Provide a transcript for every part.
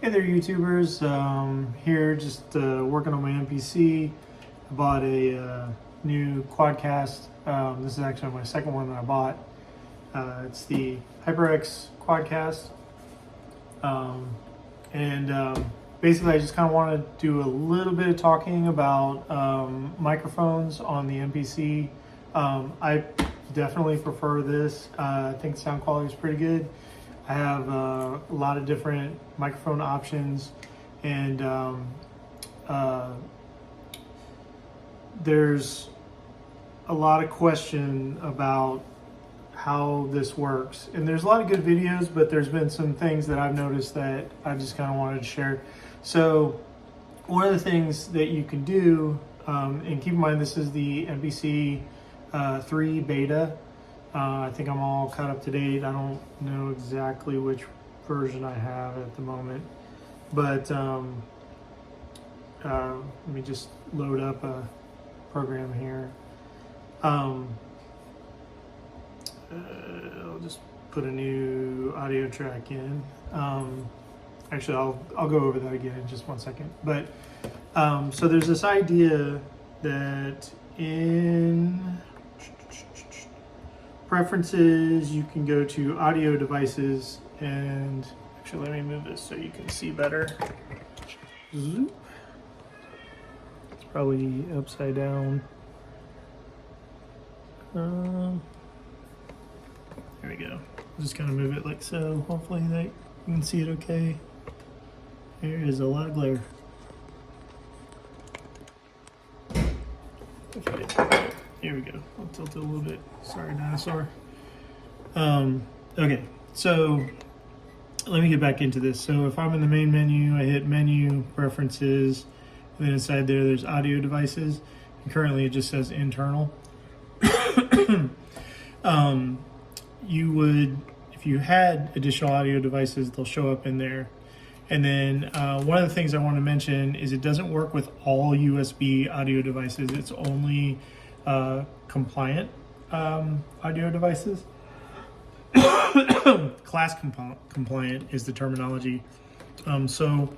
Hey there, YouTubers. Here just working on my MPC. I bought a new quadcast. This is actually my second one that I bought. It's the hyperx quadcast. Basically I just kind of want to do a little bit of talking about microphones on the MPC. I definitely prefer this. I think the sound quality is pretty good. I have a lot of different microphone options, and there's a lot of question about how this works. And there's a lot of good videos, but there's been some things that I've noticed that I just kind of wanted to share. So one of the things that you can do, and keep in mind this is the MPC 3 beta. I think I'm all caught up to date. I don't know exactly which version I have at the moment, but let me just load up a program here. I'll just put a new audio track in. Actually, I'll go over that again in just one second. But so there's this idea that in preferences, you can go to audio devices, and actually let me move this so you can see better. Zoop. It's probably upside down. There we go. Just kind of move it like so. Hopefully that you can see it okay. There is a lot of glare. Okay. Here we go. I'll tilt it a little bit. Sorry, dinosaur. Okay, so let me get back into this. So if I'm in the main menu, I hit menu, preferences, and then inside there's audio devices. And currently it just says internal. You would, if you had additional audio devices, they'll show up in there. And then one of the things I want to mention is it doesn't work with all USB audio devices. It's only compliant audio devices. Class compliant is the terminology. So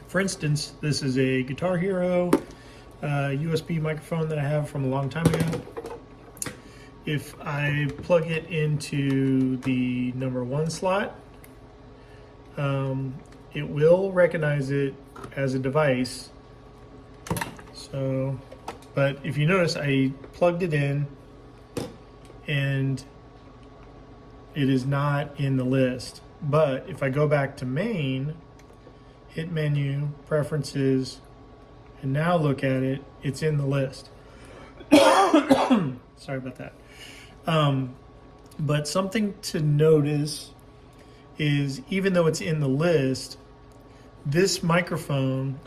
for instance, this is a Guitar Hero USB microphone that I have from a long time ago. If I plug it into the number 1 slot, it will recognize it as a device. So, but if you notice, I plugged it in and it is not in the list. But if I go back to main, hit menu, preferences, and now look at it, it's in the list. Sorry about that. But something to notice is even though it's in the list, this microphone,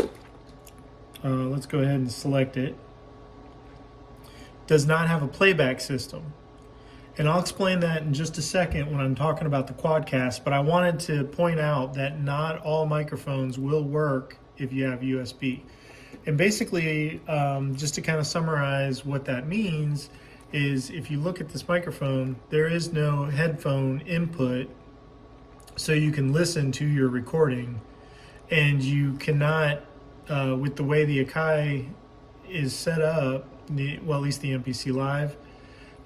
let's go ahead and select it, does not have a playback system. And I'll explain that in just a second when I'm talking about the quadcast, but I wanted to point out that not all microphones will work if you have USB. And basically, just to kind of summarize what that means is if you look at this microphone, there is no headphone input, so you can listen to your recording, and you cannot, with the way the Akai is set up, well, at least the MPC Live,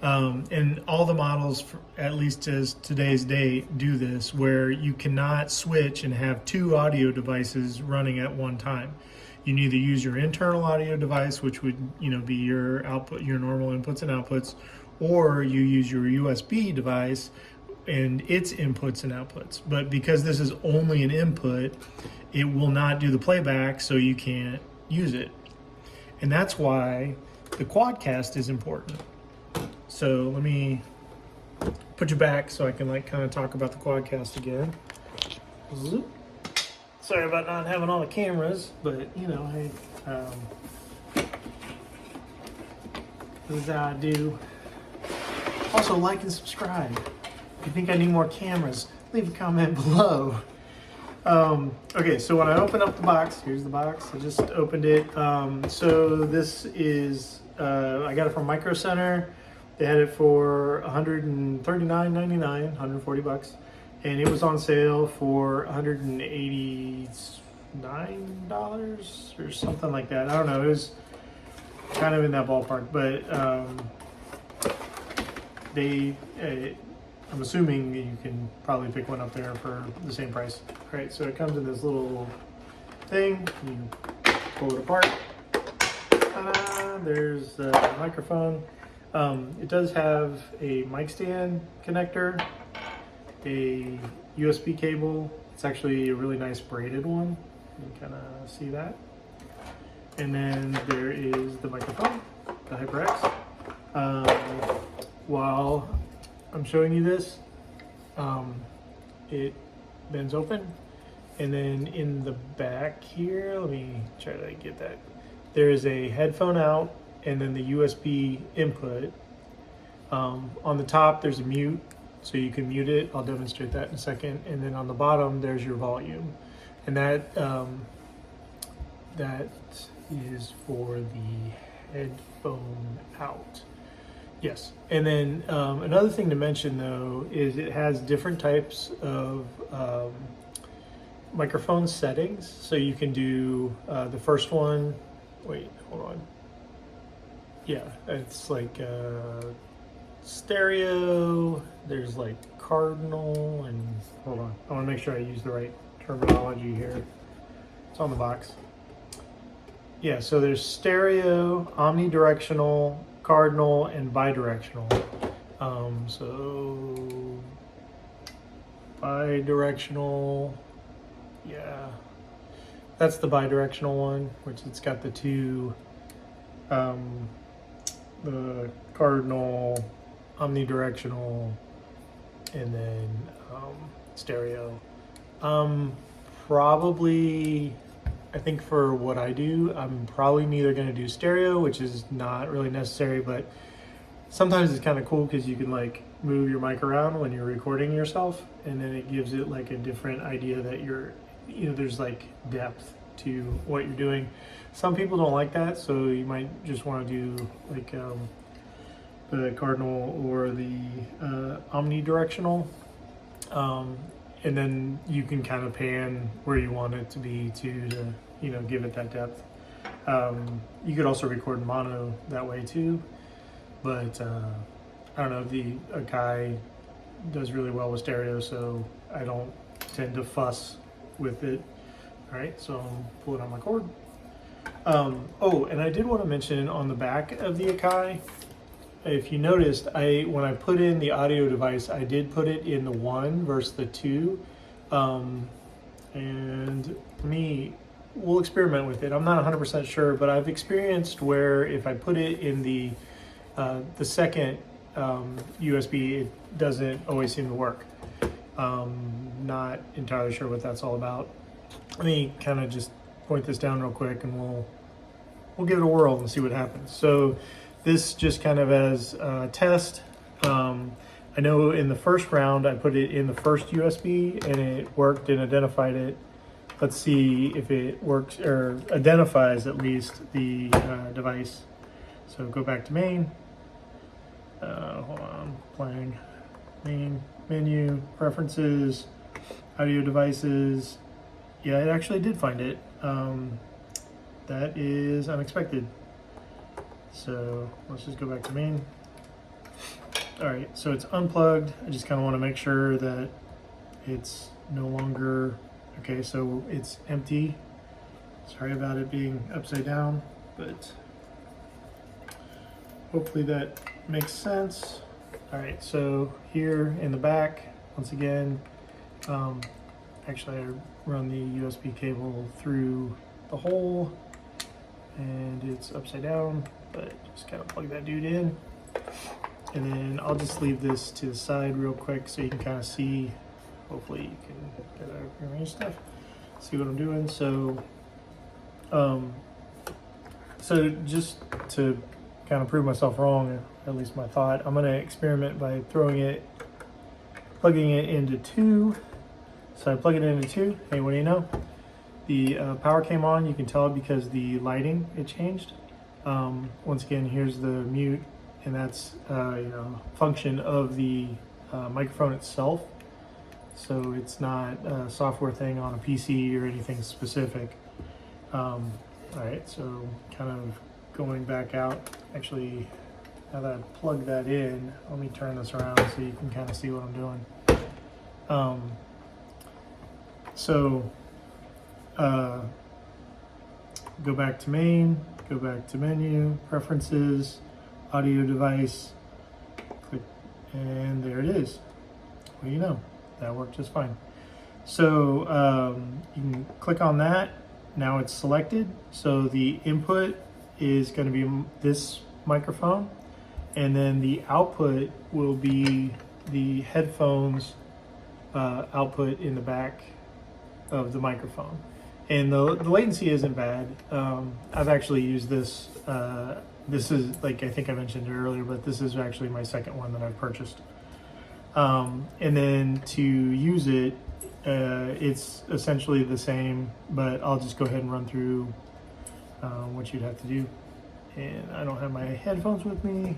and all the models, at least as today's date, do this, where you cannot switch and have 2 audio devices running at one time. You can either use your internal audio device, which would be your output, your normal inputs and outputs, or you use your USB device and its inputs and outputs. But because this is only an input, it will not do the playback, so you can't use it. And that's why the quadcast is important. So let me put you back so I can kind of talk about the quadcast again. Zoop. Sorry about not having all the cameras, but hey, this is how I do. Also, like and subscribe. If you think I need more cameras, leave a comment below. Okay, so when I open up the box, here's the box. I just opened it. So this is, I got it from Micro Center. They had it for $139.99, $140. and it was on sale for $189 or something like that. I don't know. It was kind of in that ballpark, but I'm assuming you can probably pick one up there for the same price. All right, so it comes in this little thing. You pull it apart. Ta-da! There's the microphone. It does have a mic stand connector, a USB cable. It's actually a really nice braided one. You can kind of see that. And then there is the microphone, the HyperX. While I'm showing you this, it bends open. And then in the back here, let me try to get that. There is a headphone out and then the USB input. On the top, there's a mute, so you can mute it. I'll demonstrate that in a second. And then on the bottom, there's your volume. And that is for the headphone out. Yes. And then another thing to mention though is it has different types of microphone settings. So you can do the first one. Wait, hold on. Yeah, it's like stereo. There's like cardinal and hold on. I want to make sure I use the right terminology here. It's on the box. Yeah, so there's stereo, omnidirectional, cardinal, and bidirectional. So bidirectional, yeah, that's the bidirectional one, which it's got the two, the cardinal, omnidirectional, and then stereo. Probably, I think for what I do, I'm probably neither going to do stereo, which is not really necessary, but sometimes it's kind of cool because you can like move your mic around when you're recording yourself, and then it gives it like a different idea that there's like depth to what you're doing. Some people don't like that, so you might just want to do like the cardinal or the omnidirectional. And then you can kind of pan where you want it to be to give it that depth. You could also record mono that way too, but I don't know, the Akai does really well with stereo, so I don't tend to fuss with it. All right, so I'm pulling out my cord. Oh, and I did want to mention on the back of the Akai, if you noticed, when I put in the audio device, I did put it in the 1 versus the 2. And we'll experiment with it. I'm not 100% sure, but I've experienced where if I put it in the second USB, it doesn't always seem to work. Not entirely sure what that's all about. Let me kind of just point this down real quick, and we'll give it a whirl and see what happens. So this just kind of as a test. I know in the first round I put it in the first USB and it worked and identified it. Let's see if it works or identifies at least the device. So go back to main. Hold on, playing. Main, menu, preferences, audio devices. Yeah, it actually did find it. That is unexpected. So let's just go back to main. All right, so it's unplugged. I just kind of want to make sure that it's no longer, okay, so it's empty. Sorry about it being upside down, but hopefully that makes sense. All right, so here in the back, once again, actually I run the USB cable through the hole and it's upside down, but just kind of plug that dude in. And then I'll just leave this to the side real quick so you can kind of see, hopefully you can get a range stuff, see what I'm doing. So, so just to kind of prove myself wrong, at least my thought, I'm going to experiment by plugging it into 2. So I plug it into 2. Hey, what do you know? The power came on. You can tell because the lighting, it changed. Once again, here's the mute, and that's function of the microphone itself. so it's not a software thing on a PC or anything specific. All right, so kind of going back out, actually, now that I've plugged that in, let me turn this around so you can kind of see what I'm doing. Go back to main, go back to menu, preferences, audio device, click, and there it is. Well, you know, that worked just fine. So you can click on that. Now it's selected. So the input is going to be this microphone, and then the output will be the headphones output in the back of the microphone. And the latency isn't bad. I've actually used this. This is, like I think I mentioned earlier, but this is actually my second one that I've purchased. And then to use it, it's essentially the same, but I'll just go ahead and run through what you'd have to do. And I don't have my headphones with me.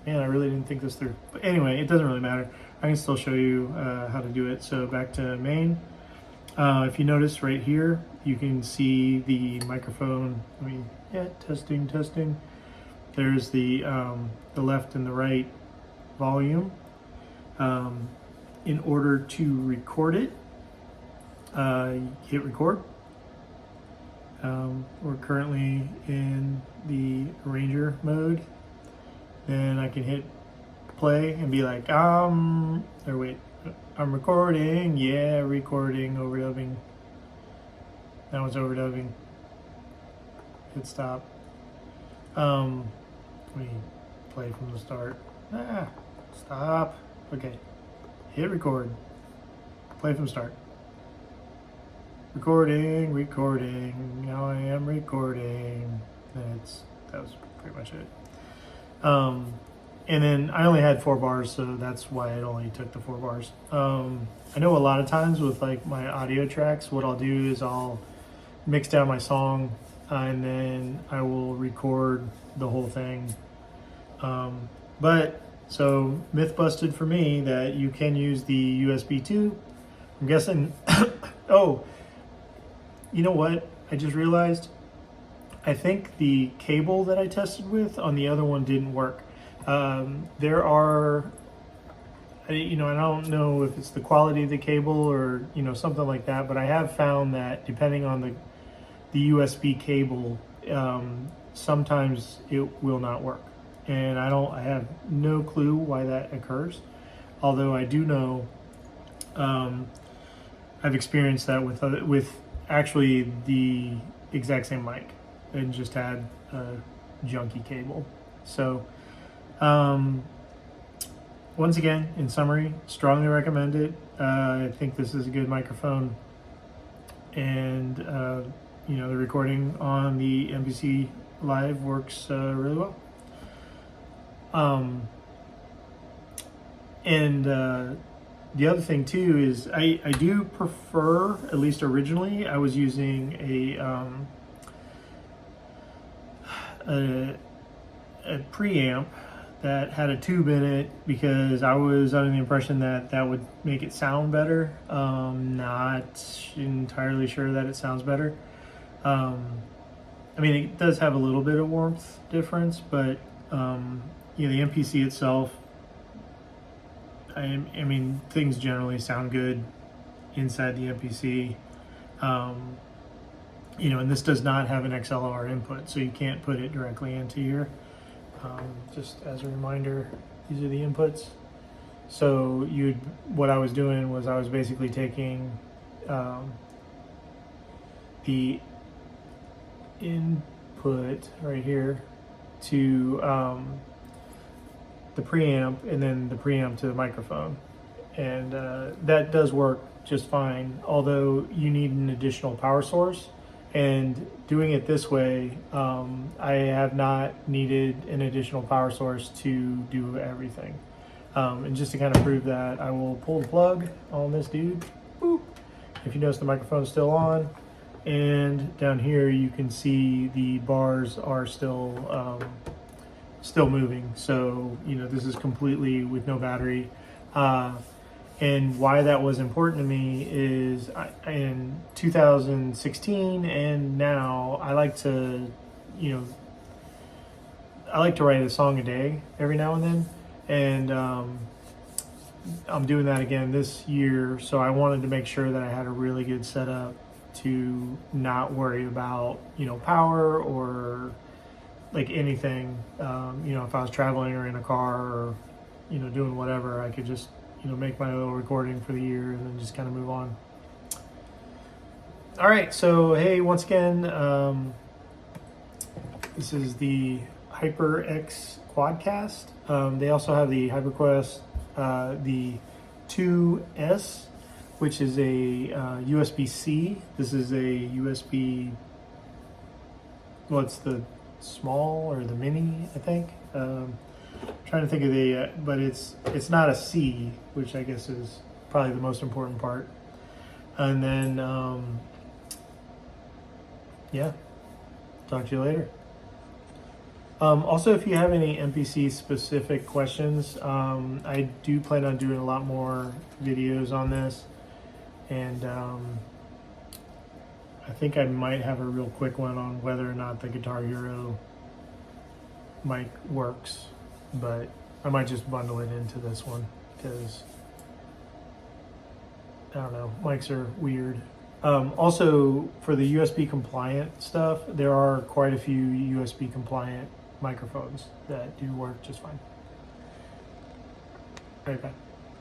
Man, I really didn't think this through. But anyway, it doesn't really matter. I can still show you how to do it. So back to main. If you notice right here, you can see the microphone. Testing. There's the left and the right volume. In order to record it, hit record. We're currently in the arranger mode. Then I can hit play and be like, I'm recording. Yeah, recording, overdubbing. Now it's overdubbing. Hit stop. Let me play from the start. Stop. Okay. Hit record. Play from start. Recording. Now I am recording. That was pretty much it. And then I only had 4 bars, so that's why it only took the 4 bars. I know a lot of times with like my audio tracks, what I'll do is I'll mix down my song and then I will record the whole thing. But so myth busted for me that you can use the USB 2. I'm guessing, oh, you know what? I just realized, I think the cable that I tested with on the other one didn't work. There are, I don't know if it's the quality of the cable or, something like that, but I have found that depending on the USB cable, sometimes it will not work. And I have no clue why that occurs. Although I do know, I've experienced that with actually the exact same mic. And just had a junky cable. So, once again, in summary, strongly recommend it. I think this is a good microphone, and the recording on the MPC Live works really well. And the other thing too is I do prefer, at least originally, I was using a preamp that had a tube in it because I was under the impression that would make it sound better. Not entirely sure that it sounds better. It does have a little bit of warmth difference, but the MPC itself, things generally sound good inside the MPC. And this does not have an XLR input, so you can't put it directly into here. Just as a reminder, these are the inputs. So what I was doing was I was basically taking the input right here to the preamp, and then the preamp to the microphone, and that does work just fine, although you need an additional power source. And doing it this way, I have not needed an additional power source to do everything. And just to kind of prove that, I will pull the plug on this dude. Boop. If you notice, the microphone's still on. And down here, you can see the bars are still moving. So, this is completely with no battery. And why that was important to me is in 2016 and now I like to, I like to write a song a day every now and then. And I'm doing that again this year. So I wanted to make sure that I had a really good setup to not worry about, power or like anything. If I was traveling or in a car or, doing whatever, I could just, make my little recording for the year and then just kind of move on. All right, so hey, once again, this is the HyperX quadcast. They also have the HyperQuest, the 2S, which is a USB-C. This is a USB, it's the small or the mini, I think. Trying to think of the, but it's not a C, which I guess is probably the most important part. And then, yeah, talk to you later. Also, if you have any MPC specific questions, I do plan on doing a lot more videos on this, and I think I might have a real quick one on whether or not the Guitar Hero mic works, but I might just bundle it into this one because I don't know, mics are weird. Also, for the USB compliant stuff, there are quite a few USB compliant microphones that do work just fine. Right back.